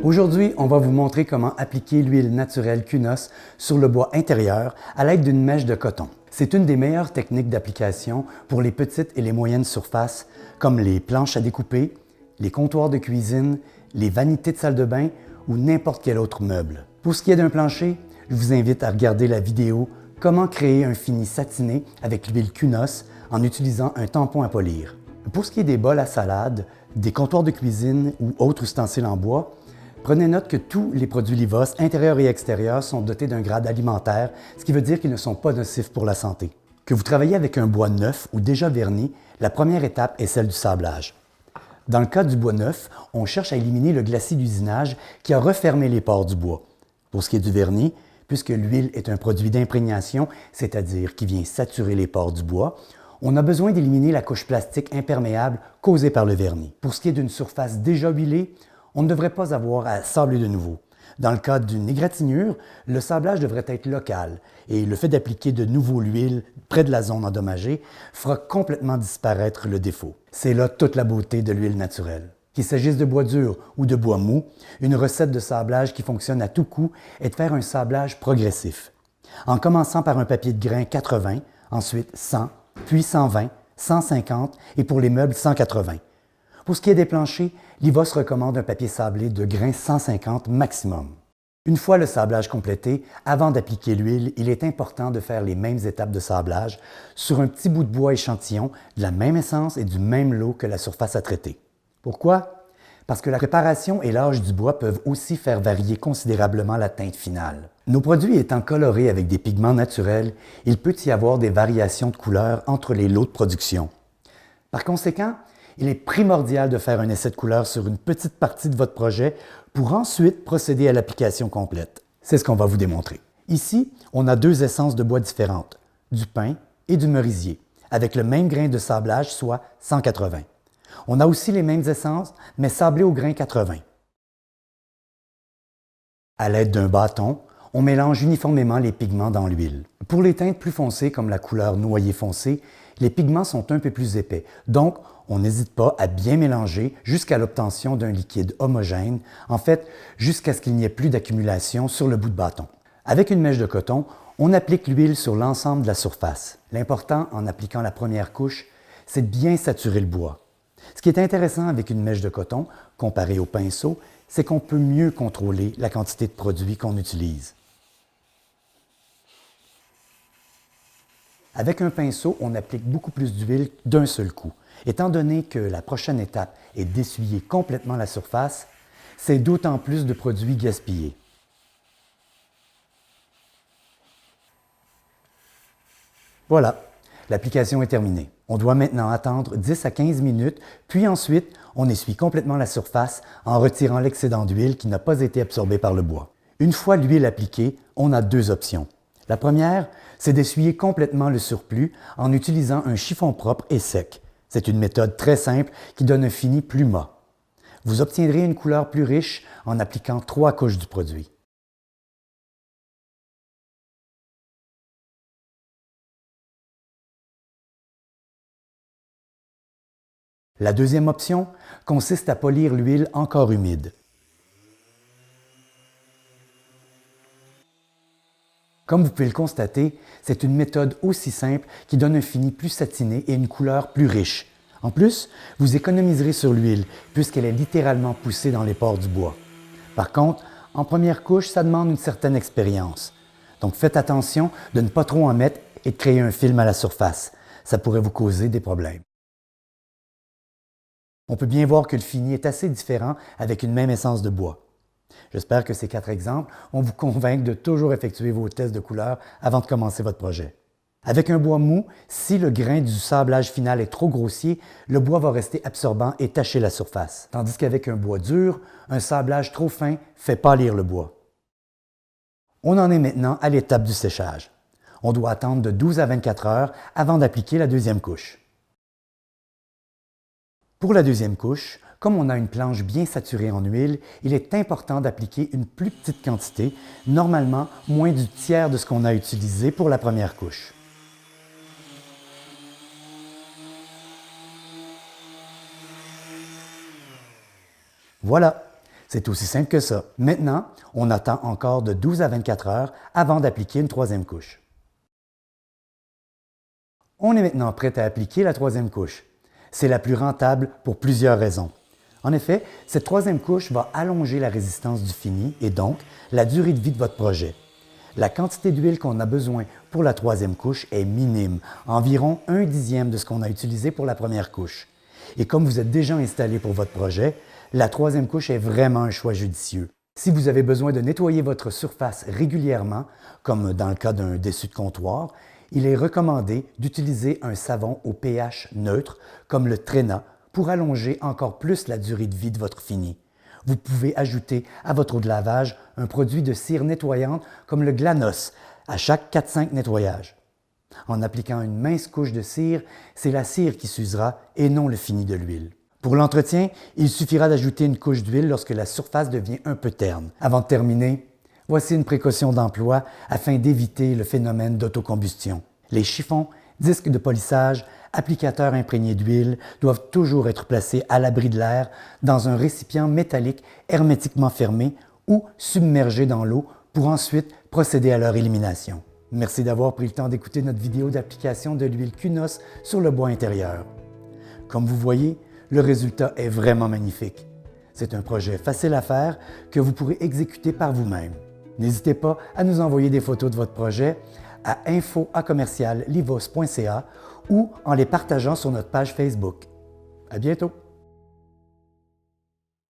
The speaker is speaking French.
Aujourd'hui, on va vous montrer comment appliquer l'huile naturelle Kunos sur le bois intérieur à l'aide d'une mèche de coton. C'est une des meilleures techniques d'application pour les petites et les moyennes surfaces, comme les planches à découper, les comptoirs de cuisine, les vanités de salle de bain ou n'importe quel autre meuble. Pour ce qui est d'un plancher, je vous invite à regarder la vidéo « Comment créer un fini satiné avec l'huile Kunos en utilisant un tampon à polir ». Pour ce qui est des bols à salade, des comptoirs de cuisine ou autres ustensiles en bois, prenez note que tous les produits Livos, intérieurs et extérieurs, sont dotés d'un grade alimentaire, ce qui veut dire qu'ils ne sont pas nocifs pour la santé. Que vous travaillez avec un bois neuf ou déjà verni, la première étape est celle du sablage. Dans le cas du bois neuf, on cherche à éliminer le glacis d'usinage qui a refermé les pores du bois. Pour ce qui est du vernis, puisque l'huile est un produit d'imprégnation, c'est-à-dire qui vient saturer les pores du bois, on a besoin d'éliminer la couche plastique imperméable causée par le vernis. Pour ce qui est d'une surface déjà huilée, on ne devrait pas avoir à sabler de nouveau. Dans le cas d'une égratignure, le sablage devrait être local et le fait d'appliquer de nouveau l'huile près de la zone endommagée fera complètement disparaître le défaut. C'est là toute la beauté de l'huile naturelle. Qu'il s'agisse de bois dur ou de bois mou, une recette de sablage qui fonctionne à tout coup est de faire un sablage progressif. En commençant par un papier de grain 80, ensuite 100, puis 120, 150 et pour les meubles 180. Pour ce qui est des planchers, Livos recommande un papier sablé de grain 150 maximum. Une fois le sablage complété, avant d'appliquer l'huile, il est important de faire les mêmes étapes de sablage sur un petit bout de bois échantillon de la même essence et du même lot que la surface à traiter. Pourquoi? Parce que la préparation et l'âge du bois peuvent aussi faire varier considérablement la teinte finale. Nos produits étant colorés avec des pigments naturels, il peut y avoir des variations de couleurs entre les lots de production. Par conséquent, il est primordial de faire un essai de couleur sur une petite partie de votre projet pour ensuite procéder à l'application complète. C'est ce qu'on va vous démontrer. Ici, on a deux essences de bois différentes, du pin et du merisier, avec le même grain de sablage, soit 180. On a aussi les mêmes essences, mais sablées au grain 80. À l'aide d'un bâton, on mélange uniformément les pigments dans l'huile. Pour les teintes plus foncées comme la couleur noyer foncé, les pigments sont un peu plus épais, donc on n'hésite pas à bien mélanger jusqu'à l'obtention d'un liquide homogène, en fait jusqu'à ce qu'il n'y ait plus d'accumulation sur le bout de bâton. Avec une mèche de coton, on applique l'huile sur l'ensemble de la surface. L'important en appliquant la première couche, c'est de bien saturer le bois. Ce qui est intéressant avec une mèche de coton, comparé au pinceau, c'est qu'on peut mieux contrôler la quantité de produit qu'on utilise. Avec un pinceau, on applique beaucoup plus d'huile d'un seul coup. Étant donné que la prochaine étape est d'essuyer complètement la surface, c'est d'autant plus de produits gaspillés. Voilà, l'application est terminée. On doit maintenant attendre 10 à 15 minutes, puis ensuite, on essuie complètement la surface en retirant l'excédent d'huile qui n'a pas été absorbé par le bois. Une fois l'huile appliquée, on a deux options. La première, c'est d'essuyer complètement le surplus en utilisant un chiffon propre et sec. C'est une méthode très simple qui donne un fini plus mat. Vous obtiendrez une couleur plus riche en appliquant 3 couches du produit. La deuxième option consiste à polir l'huile encore humide. Comme vous pouvez le constater, c'est une méthode aussi simple qui donne un fini plus satiné et une couleur plus riche. En plus, vous économiserez sur l'huile puisqu'elle est littéralement poussée dans les pores du bois. Par contre, en première couche, ça demande une certaine expérience. Donc faites attention de ne pas trop en mettre et de créer un film à la surface. Ça pourrait vous causer des problèmes. On peut bien voir que le fini est assez différent avec une même essence de bois. J'espère que ces 4 exemples vont vous convaincre de toujours effectuer vos tests de couleur avant de commencer votre projet. Avec un bois mou, si le grain du sablage final est trop grossier, le bois va rester absorbant et tacher la surface. Tandis qu'avec un bois dur, un sablage trop fin fait pâlir le bois. On en est maintenant à l'étape du séchage. On doit attendre de 12 à 24 heures avant d'appliquer la deuxième couche. Pour la deuxième couche, comme on a une planche bien saturée en huile, il est important d'appliquer une plus petite quantité, normalement moins du tiers de ce qu'on a utilisé pour la première couche. Voilà, C'est aussi simple que ça. Maintenant, on attend encore de 12 à 24 heures avant d'appliquer une troisième couche. On est maintenant prêt à appliquer la troisième couche. C'est la plus rentable pour plusieurs raisons. En effet, cette troisième couche va allonger la résistance du fini et donc la durée de vie de votre projet. La quantité d'huile qu'on a besoin pour la troisième couche est minime, environ 1/10 de ce qu'on a utilisé pour la première couche. Et comme vous êtes déjà installé pour votre projet, la troisième couche est vraiment un choix judicieux. Si vous avez besoin de nettoyer votre surface régulièrement, comme dans le cas d'un dessus de comptoir, il est recommandé d'utiliser un savon au pH neutre, comme le Trena, pour allonger encore plus la durée de vie de votre fini. Vous pouvez ajouter à votre eau de lavage un produit de cire nettoyante comme le Glanos à chaque 4-5 nettoyages. En appliquant une mince couche de cire, c'est la cire qui s'usera et non le fini de l'huile. Pour l'entretien, il suffira d'ajouter une couche d'huile lorsque la surface devient un peu terne. Avant de terminer, voici une précaution d'emploi afin d'éviter le phénomène d'autocombustion. Les chiffons, disques de polissage, applicateurs imprégnés d'huile doivent toujours être placés à l'abri de l'air dans un récipient métallique hermétiquement fermé ou submergés dans l'eau pour ensuite procéder à leur élimination. Merci d'avoir pris le temps d'écouter notre vidéo d'application de l'huile Kunos sur le bois intérieur. Comme vous voyez, le résultat est vraiment magnifique. C'est un projet facile à faire que vous pourrez exécuter par vous-même. N'hésitez pas à nous envoyer des photos de votre projet à info@livos.ca ou en les partageant sur notre page Facebook. À bientôt!